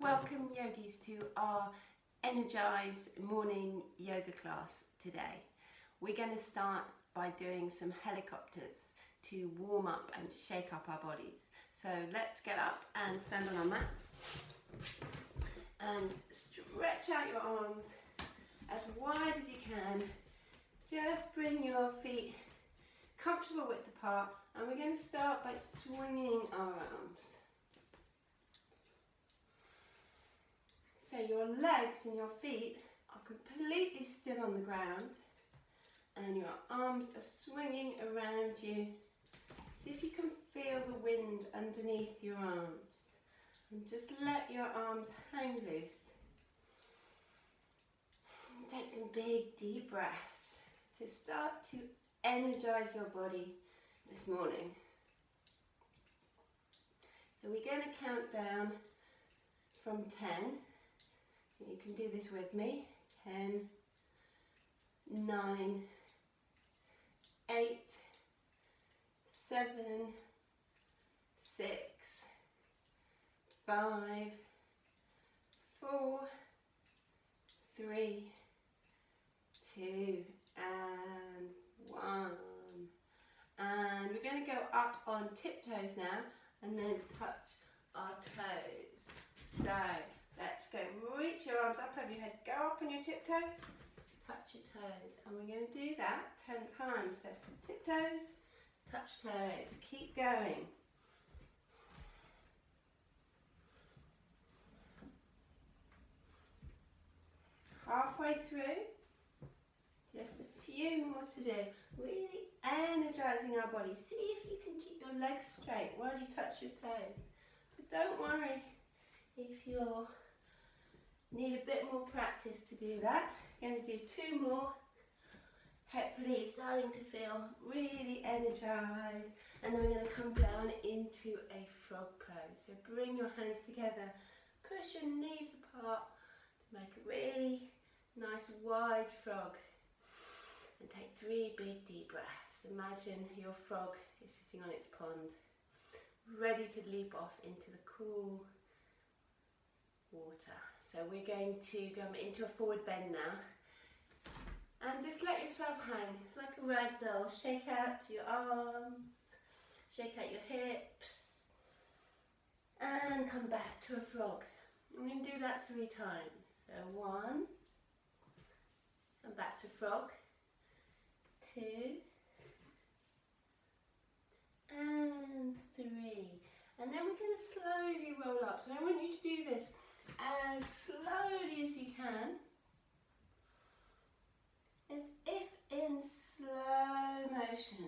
Welcome yogis to our Energize morning yoga class today. We're going to start by doing some helicopters to warm up and shake up our bodies. So let's get up and stand on our mats and stretch out your arms as wide as you can. Just bring your feet comfortable width apart, and we're going to start by swinging our arms. So your legs and your feet are completely still on the ground and your arms are swinging around you. See if you can feel the wind underneath your arms, and just let your arms hang loose. Take some big deep breaths to start to energize your body this morning. So we're going to count down from 10. You can do this with me. 10, 9, 8, 7, 6, 5, 4, 3, 2, and 1. And we're going to go up on tiptoes now and then touch our toes. So let's go. Reach your arms up over your head. Go up on your tiptoes. Touch your toes. And we're going to do that 10 times. So tiptoes, touch toes. Keep going. Halfway through. Just a few more to do. Really energizing our body. See if you can keep your legs straight while you touch your toes. But don't worry if you need a bit more practice to do that. Going to do 2 more. Hopefully you're starting to feel really energized. And then we're going to come down into a frog pose. So bring your hands together. Push your knees apart to make a really nice wide frog. And take 3 big deep breaths. Imagine your frog is sitting on its pond, ready to leap off into the cool water. So we're going to go into a forward bend now. And just let yourself hang like a rag doll. Shake out your arms, shake out your hips, and come back to a frog. We're going to do that 3 times. So 1, and back to frog. 2, and 3. And then we're going to slowly roll up. So I want you to do this as slowly as you can, as if in slow motion,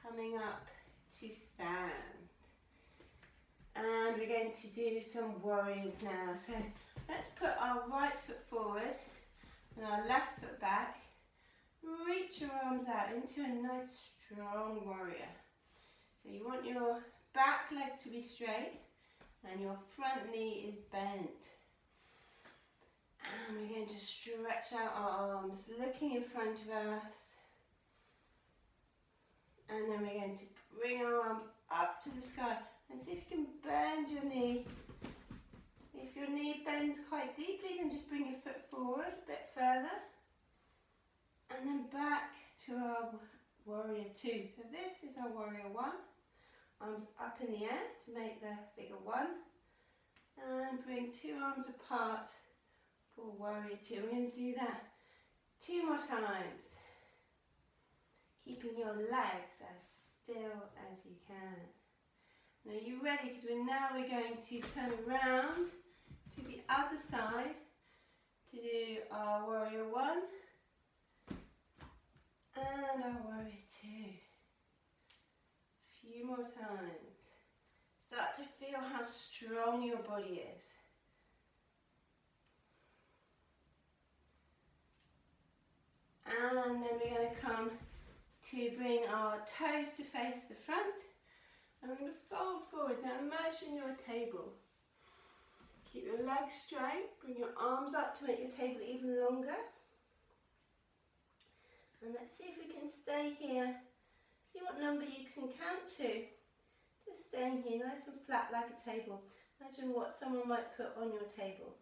coming up to stand. And we're going to do some warriors now. So let's put our right foot forward and our left foot back. Reach your arms out into a nice strong warrior. So you want your back leg to be straight and your front knee is bent. And we're going to stretch out our arms, looking in front of us. And then we're going to bring our arms up to the sky and see if you can bend your knee. If your knee bends quite deeply, then just bring your foot forward a bit further. And then back to our warrior 2. So this is our warrior 1. Arms up in the air to make the figure 1. And bring 2 arms apart for warrior 2. We're going to do that 2 more times. Keeping your legs as still as you can. Now are you ready? Because we're going to turn around to the other side to do our warrior 1. And our warrior 2. A few more times. Start to feel how strong your body is. And then we're going to come to bring our toes to face the front. And we're going to fold forward. Now imagine you're a table. Keep your legs straight. Bring your arms up to make your table even longer. And let's see if we can stay here. See what number you can count to. Just staying here nice and flat like a table. Imagine what someone might put on your table.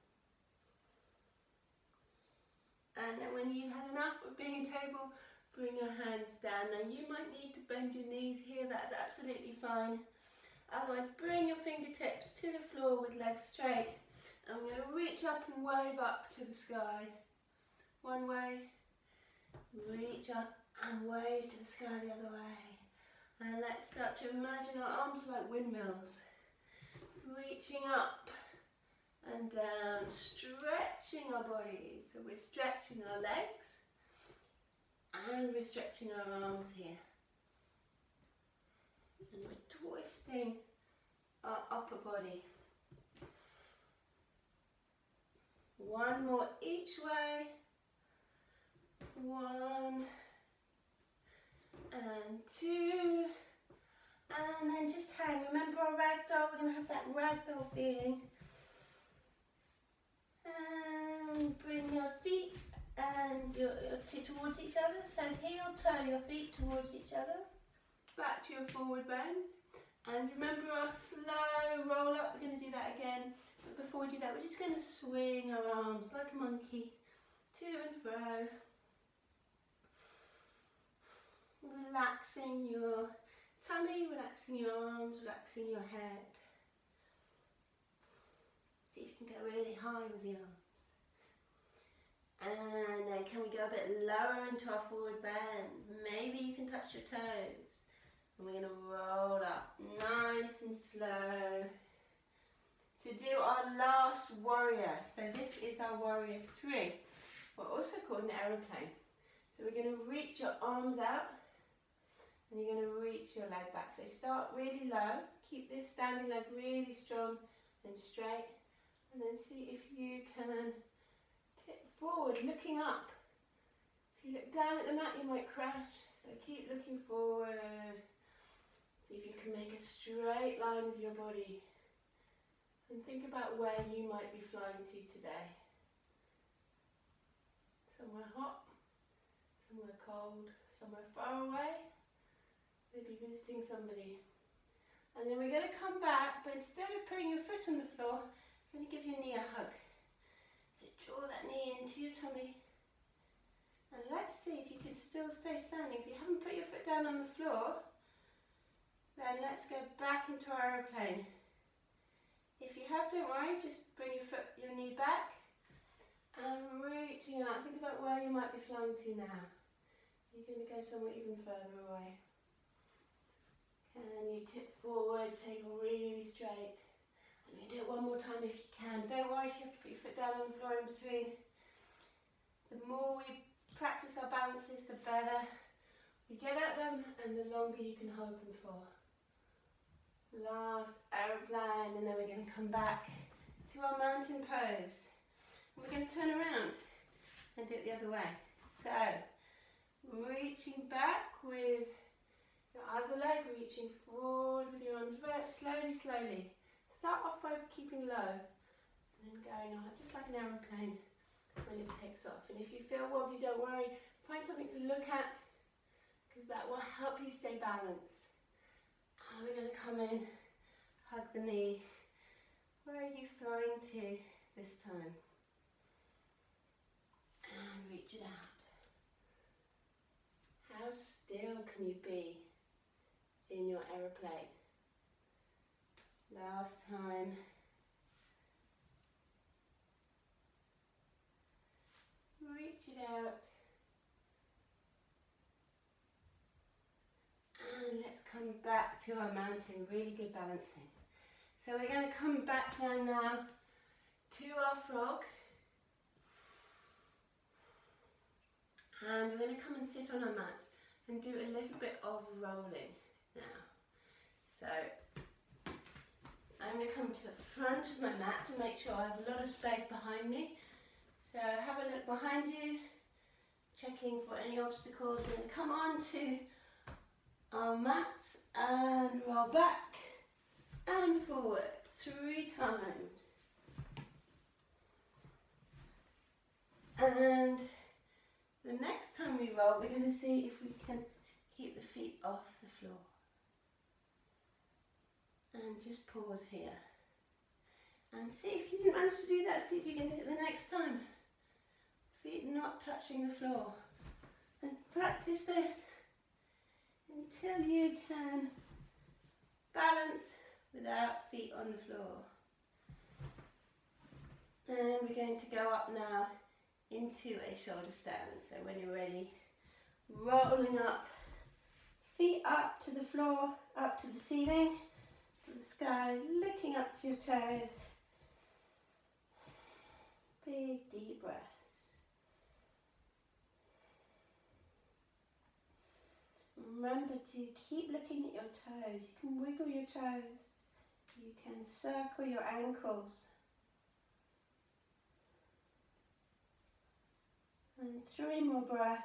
And then when you've had enough of being a table, bring your hands down. Now you might need to bend your knees here, that's absolutely fine. Otherwise, bring your fingertips to the floor with legs straight. And we're going to reach up and wave up to the sky. One way, reach up and wave to the sky the other way. And let's start to imagine our arms like windmills. Reaching up and down, stretching our bodies. So we're stretching our legs and we're stretching our arms here. And we're twisting our upper body. One more each way. One and two. And then just hang. Remember our ragdoll? We're going to have that ragdoll feeling. And bring your feet and your towards each other. So heel, toe, your feet towards each other. Back to your forward bend. And remember our slow roll up. We're going to do that again. But before we do that, we're just going to swing our arms like a monkey. To and fro. Relaxing your tummy, relaxing your arms, relaxing your head. See if you can go really high with the arms. And then can we go a bit lower into our forward bend? Maybe you can touch your toes. And we're going to roll up nice and slow to do our last warrior. So this is our warrior 3, or also called an aeroplane. So we're going to reach your arms out and you're going to reach your leg back. So start really low, keep this standing leg really strong and straight, and then see if you can tip forward, looking up. If you look down at the mat, you might crash, so keep looking forward. See if you can make a straight line with your body. And think about where you might be flying to today. Somewhere hot, somewhere cold, somewhere far away, maybe visiting somebody. And then we're going to come back, but instead of putting your foot on the floor, I'm going to give your knee a hug. So draw that knee into your tummy. And let's see if you can still stay standing. If you haven't put your foot down on the floor, then let's go back into our aeroplane. If you have, don't worry, just bring your knee back and reaching out. Think about where you might be flying to now. You're going to go somewhere even further away. Can you tip forward so you're really straight? And we do it one more time if you can. Don't worry if you have to put your foot down on the floor in between. The more we practice our balances, the better we get at them and the longer you can hold them for. Last aeroplane, and then we're going to come back to our mountain pose. And we're going to turn around and do it the other way. So, reaching back with your other leg, reaching forward with your arms very slowly, slowly. Start off by keeping low, and then going up, just like an aeroplane when it takes off. And if you feel wobbly, don't worry, find something to look at, because that will help you stay balanced. And we're going to come in, hug the knee. Where are you flying to this time? And reach it out. How still can you be in your aeroplane? Last time. Reach it out. And let's come back to our mountain. Really good balancing. So we're going to come back down now to our frog. And we're going to come and sit on our mats and do a little bit of rolling now. So I'm going to come to the front of my mat to make sure I have a lot of space behind me. So have a look behind you, checking for any obstacles. We're going to come on to our mats and roll back and forward 3 times. And the next time we roll, we're going to see if we can keep the feet off the floor. And just pause here. And see if you didn't manage to do that, see if you can do it the next time. Feet not touching the floor. And practice this until you can balance without feet on the floor. And we're going to go up now into a shoulder stand. So when you're ready, rolling up, feet up to the floor, up to the ceiling, to the sky, looking up to your toes. Big deep breaths. Remember to keep looking at your toes. You can wiggle your toes. You can circle your ankles. And 3 more breaths.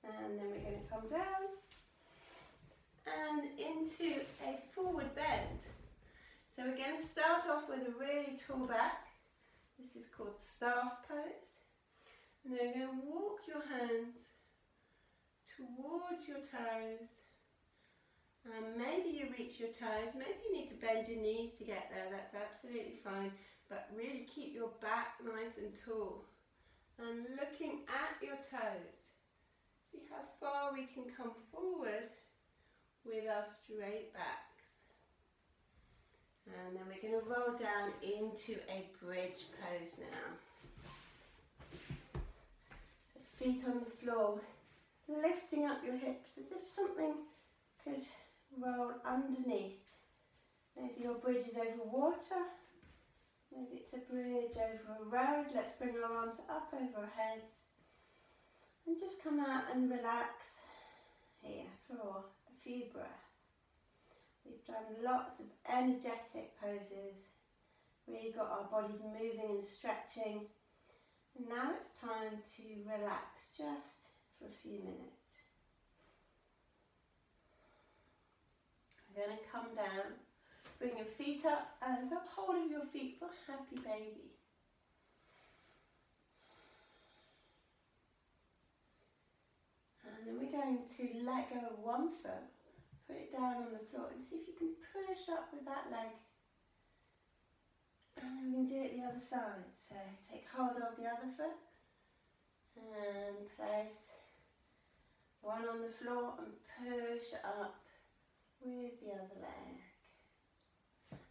And then we're going to come down and into a forward bend. So we're going to start off with a really tall back. This is called staff pose. And then we're going to walk your hands towards your toes. And maybe you reach your toes, maybe you need to bend your knees to get there, that's absolutely fine. But really keep your back nice and tall. And looking at your toes. See how far we can come forward with our straight backs. And then we're going to roll down into a bridge pose now. So feet on the floor, lifting up your hips as if something could roll underneath. Maybe your bridge is over water. Maybe it's a bridge over a road. Let's bring our arms up over our heads. And just come out and relax here for a few breaths. We've done lots of energetic poses. Really got our bodies moving and stretching. And now it's time to relax just for a few minutes. We're going to come down. Bring your feet up and grab hold of your feet for happy baby. And then we're going to let go of one foot, put it down on the floor and see if you can push up with that leg. And then we can do it the other side. So take hold of the other foot and place one on the floor and push up with the other leg.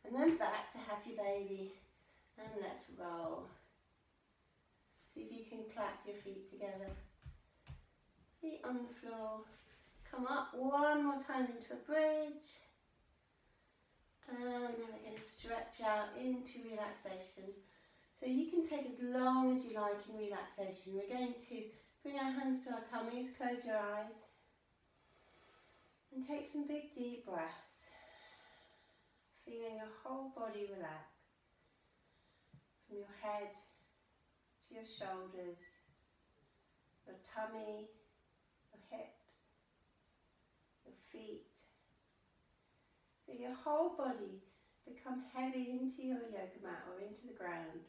And then back to happy baby and let's roll. See if you can clap your feet together. Feet on the floor. Come up one more time into a bridge. And then we're going to stretch out into relaxation. So you can take as long as you like in relaxation. We're going to bring our hands to our tummies, close your eyes. And take some big deep breaths. Feeling your whole body relax. From your head to your shoulders, your tummy, your hips, your feet. Feel your whole body become heavy into your yoga mat or into the ground.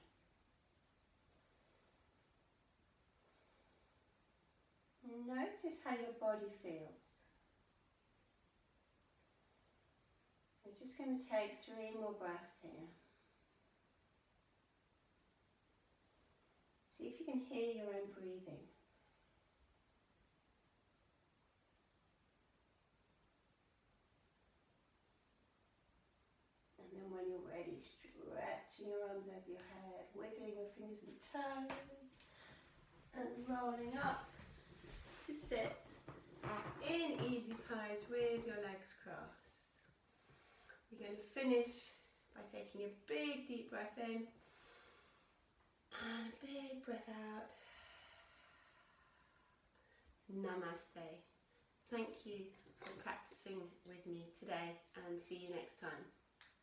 Notice how your body feels. We're just going to take 3 more breaths here. See if you can hear your own breathing. And then when you're ready, stretching your arms over your head, wiggling your fingers and toes, and rolling up to sit in easy pose with your legs crossed. We're going to finish by taking a big deep breath in and a big breath out. Namaste. Thank you for practicing with me today and see you next time.